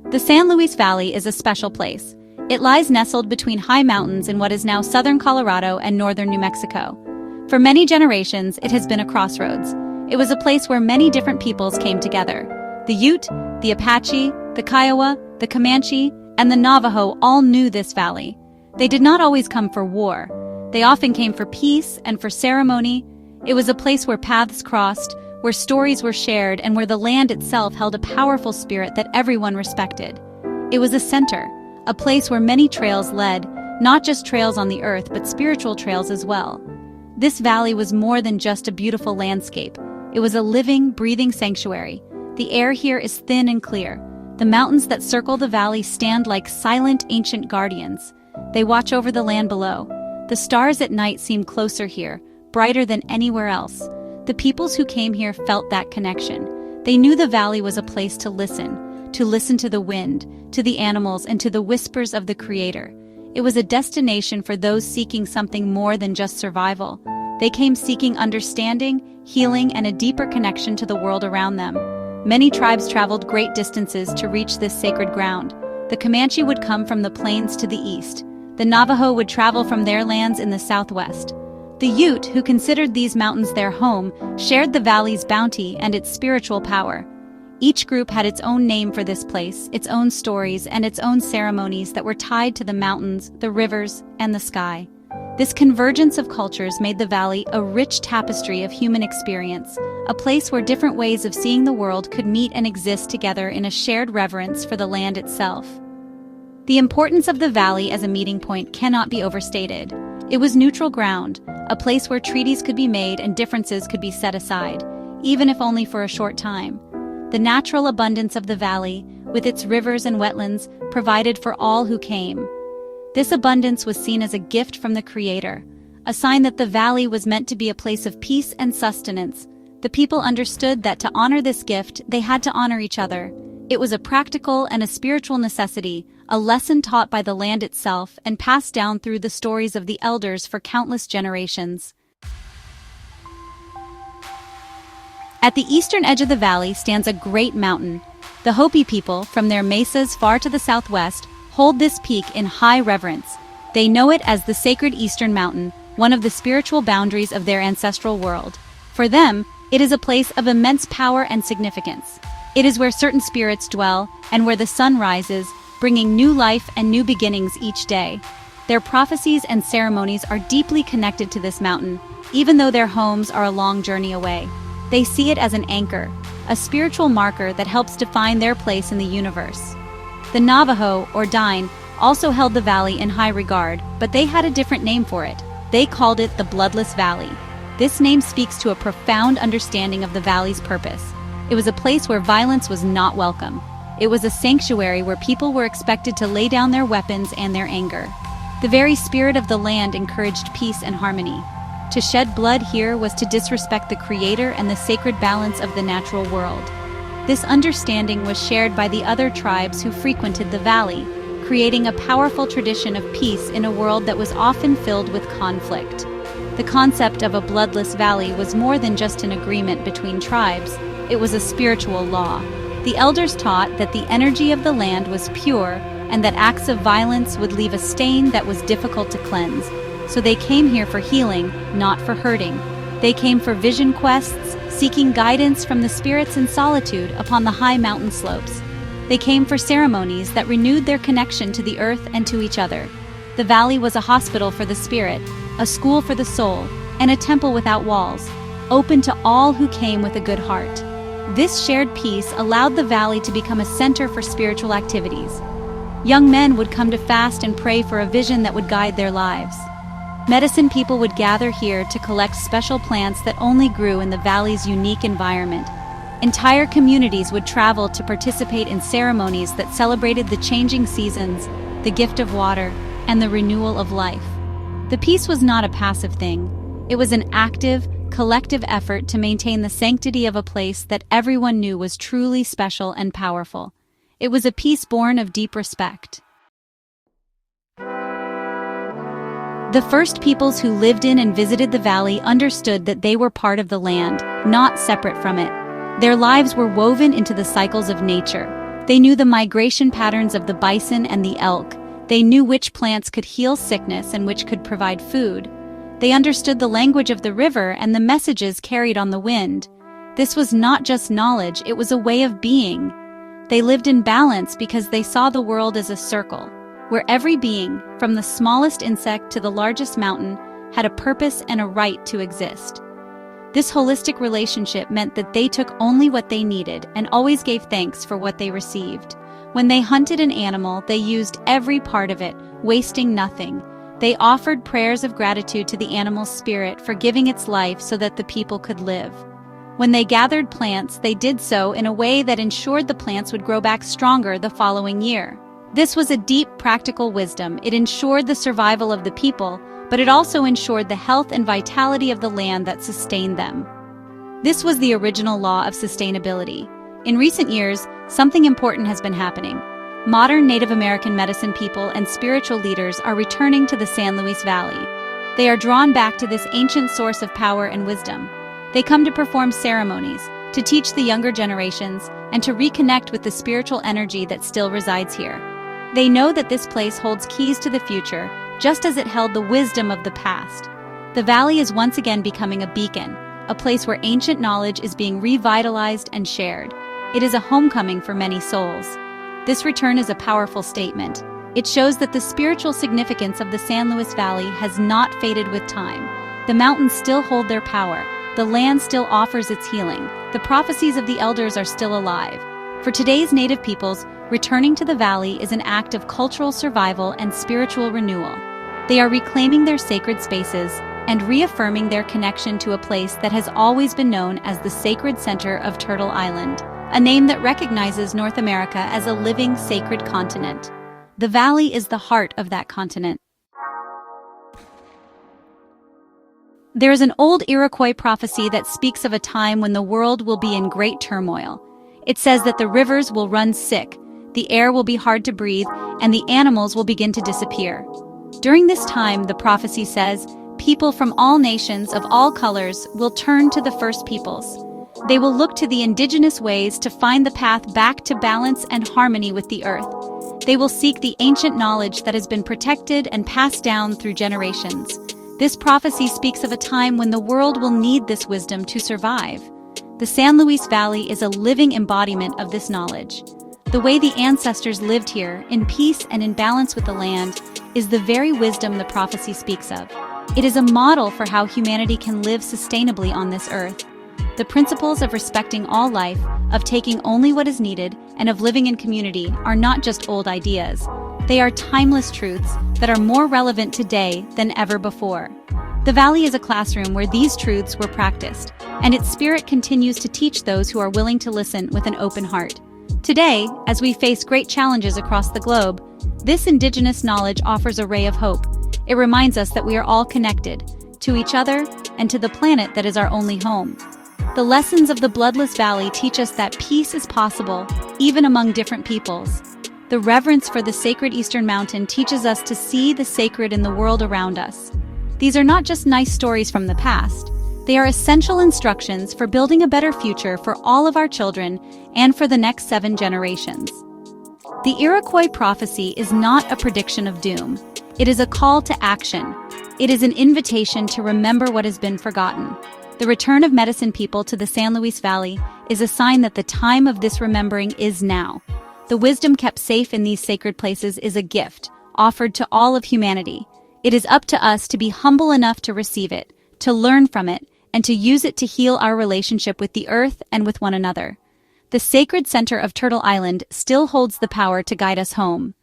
The San Luis Valley is a special place. It lies nestled between high mountains in what is now southern Colorado and northern New Mexico. For many generations, it has been a crossroads. It was a place where many different peoples came together. The Ute, the Apache, the Kiowa, the Comanche, and the Navajo all knew this valley. They did not always come for war. They often came for peace and for ceremony. It was a place where paths crossed, where stories were shared, and where the land itself held a powerful spirit that everyone respected. It was a center, a place where many trails led, not just trails on the earth, but spiritual trails as well. This valley was more than just a beautiful landscape. It was a living, breathing sanctuary. The air here is thin and clear. The mountains that circle the valley stand like silent, ancient guardians. They watch over the land below. The stars at night seem closer here, brighter than anywhere else. The peoples who came here felt that connection. They knew the valley was a place to listen to the wind, to the animals, and to the whispers of the Creator. It was a destination for those seeking something more than just survival. They came seeking understanding, healing, and a deeper connection to the world around them. Many tribes traveled great distances to reach this sacred ground. The Comanche would come from the plains to the east. The Navajo would travel from their lands in the southwest. The Ute, who considered these mountains their home, shared the valley's bounty and its spiritual power. Each group had its own name for this place, its own stories, and its own ceremonies that were tied to the mountains, the rivers, and the sky. This convergence of cultures made the valley a rich tapestry of human experience, a place where different ways of seeing the world could meet and exist together in a shared reverence for the land itself. The importance of the valley as a meeting point cannot be overstated. It was neutral ground, a place where treaties could be made and differences could be set aside, even if only for a short time. The natural abundance of the valley, with its rivers and wetlands, provided for all who came. This abundance was seen as a gift from the Creator, a sign that the valley was meant to be a place of peace and sustenance. The people understood that to honor this gift, they had to honor each other. It was a practical and a spiritual necessity, a lesson taught by the land itself and passed down through the stories of the elders for countless generations. At the eastern edge of the valley stands a great mountain. The Hopi people, from their mesas far to the southwest, hold this peak in high reverence. They know it as the sacred Eastern Mountain, one of the spiritual boundaries of their ancestral world. For them, it is a place of immense power and significance. It is where certain spirits dwell and where the sun rises, bringing new life and new beginnings each day. Their prophecies and ceremonies are deeply connected to this mountain, even though their homes are a long journey away. They see it as an anchor, a spiritual marker that helps define their place in the universe. The Navajo, or Dine, also held the valley in high regard, but they had a different name for it. They called it the Bloodless Valley. This name speaks to a profound understanding of the valley's purpose. It was a place where violence was not welcome. It was a sanctuary where people were expected to lay down their weapons and their anger. The very spirit of the land encouraged peace and harmony. To shed blood here was to disrespect the Creator and the sacred balance of the natural world. This understanding was shared by the other tribes who frequented the valley, creating a powerful tradition of peace in a world that was often filled with conflict. The concept of a bloodless valley was more than just an agreement between tribes, it was a spiritual law. The elders taught that the energy of the land was pure and that acts of violence would leave a stain that was difficult to cleanse. So they came here for healing, not for hurting. They came for vision quests, seeking guidance from the spirits in solitude upon the high mountain slopes. They came for ceremonies that renewed their connection to the earth and to each other. The valley was a hospital for the spirit, a school for the soul, and a temple without walls, open to all who came with a good heart. This shared peace allowed the valley to become a center for spiritual activities. Young men would come to fast and pray for a vision that would guide their lives. Medicine people would gather here to collect special plants that only grew in the valley's unique environment. Entire communities would travel to participate in ceremonies that celebrated the changing seasons, the gift of water, and the renewal of life. The peace was not a passive thing. It was an active, collective effort to maintain the sanctity of a place that everyone knew was truly special and powerful. It was a peace born of deep respect. The first peoples who lived in and visited the valley understood that they were part of the land, not separate from it. Their lives were woven into the cycles of nature. They knew the migration patterns of the bison and the elk. They knew which plants could heal sickness and which could provide food. They understood the language of the river and the messages carried on the wind. This was not just knowledge, it was a way of being. They lived in balance because they saw the world as a circle, where every being, from the smallest insect to the largest mountain, had a purpose and a right to exist. This holistic relationship meant that they took only what they needed and always gave thanks for what they received. When they hunted an animal, they used every part of it, wasting nothing. They offered prayers of gratitude to the animal's spirit for giving its life so that the people could live. When they gathered plants, they did so in a way that ensured the plants would grow back stronger the following year. This was a deep practical wisdom. It ensured the survival of the people, but it also ensured the health and vitality of the land that sustained them. This was the original law of sustainability. In recent years, something important has been happening. Modern Native American medicine people and spiritual leaders are returning to the San Luis Valley. They are drawn back to this ancient source of power and wisdom. They come to perform ceremonies, to teach the younger generations, and to reconnect with the spiritual energy that still resides here. They know that this place holds keys to the future, just as it held the wisdom of the past. The valley is once again becoming a beacon, a place where ancient knowledge is being revitalized and shared. It is a homecoming for many souls. This return is a powerful statement. It shows that the spiritual significance of the San Luis Valley has not faded with time. The mountains still hold their power. The land still offers its healing. The prophecies of the elders are still alive. For today's Native peoples, returning to the valley is an act of cultural survival and spiritual renewal. They are reclaiming their sacred spaces and reaffirming their connection to a place that has always been known as the sacred center of Turtle Island, a name that recognizes North America as a living sacred continent. The valley is the heart of that continent. There is an old Iroquois prophecy that speaks of a time when the world will be in great turmoil. It says that the rivers will run sick, the air will be hard to breathe, and the animals will begin to disappear. During this time, the prophecy says, people from all nations of all colors will turn to the First Peoples. They will look to the indigenous ways to find the path back to balance and harmony with the earth. They will seek the ancient knowledge that has been protected and passed down through generations. This prophecy speaks of a time when the world will need this wisdom to survive. The San Luis Valley is a living embodiment of this knowledge. The way the ancestors lived here, in peace and in balance with the land, is the very wisdom the prophecy speaks of. It is a model for how humanity can live sustainably on this earth. The principles of respecting all life, of taking only what is needed, and of living in community are not just old ideas. They are timeless truths that are more relevant today than ever before. The valley is a classroom where these truths were practiced, and its spirit continues to teach those who are willing to listen with an open heart. Today, as we face great challenges across the globe, this indigenous knowledge offers a ray of hope. It reminds us that we are all connected, to each other, and to the planet that is our only home. The lessons of the Bloodless Valley teach us that peace is possible, even among different peoples. The reverence for the sacred Eastern Mountain teaches us to see the sacred in the world around us. These are not just nice stories from the past. They are essential instructions for building a better future for all of our children and for the next 7 generations. The Iroquois prophecy is not a prediction of doom. It is a call to action. It is an invitation to remember what has been forgotten. The return of medicine people to the San Luis Valley is a sign that the time of this remembering is now. The wisdom kept safe in these sacred places is a gift, offered to all of humanity. It is up to us to be humble enough to receive it, to learn from it, and to use it to heal our relationship with the earth and with one another. The sacred center of Turtle Island still holds the power to guide us home.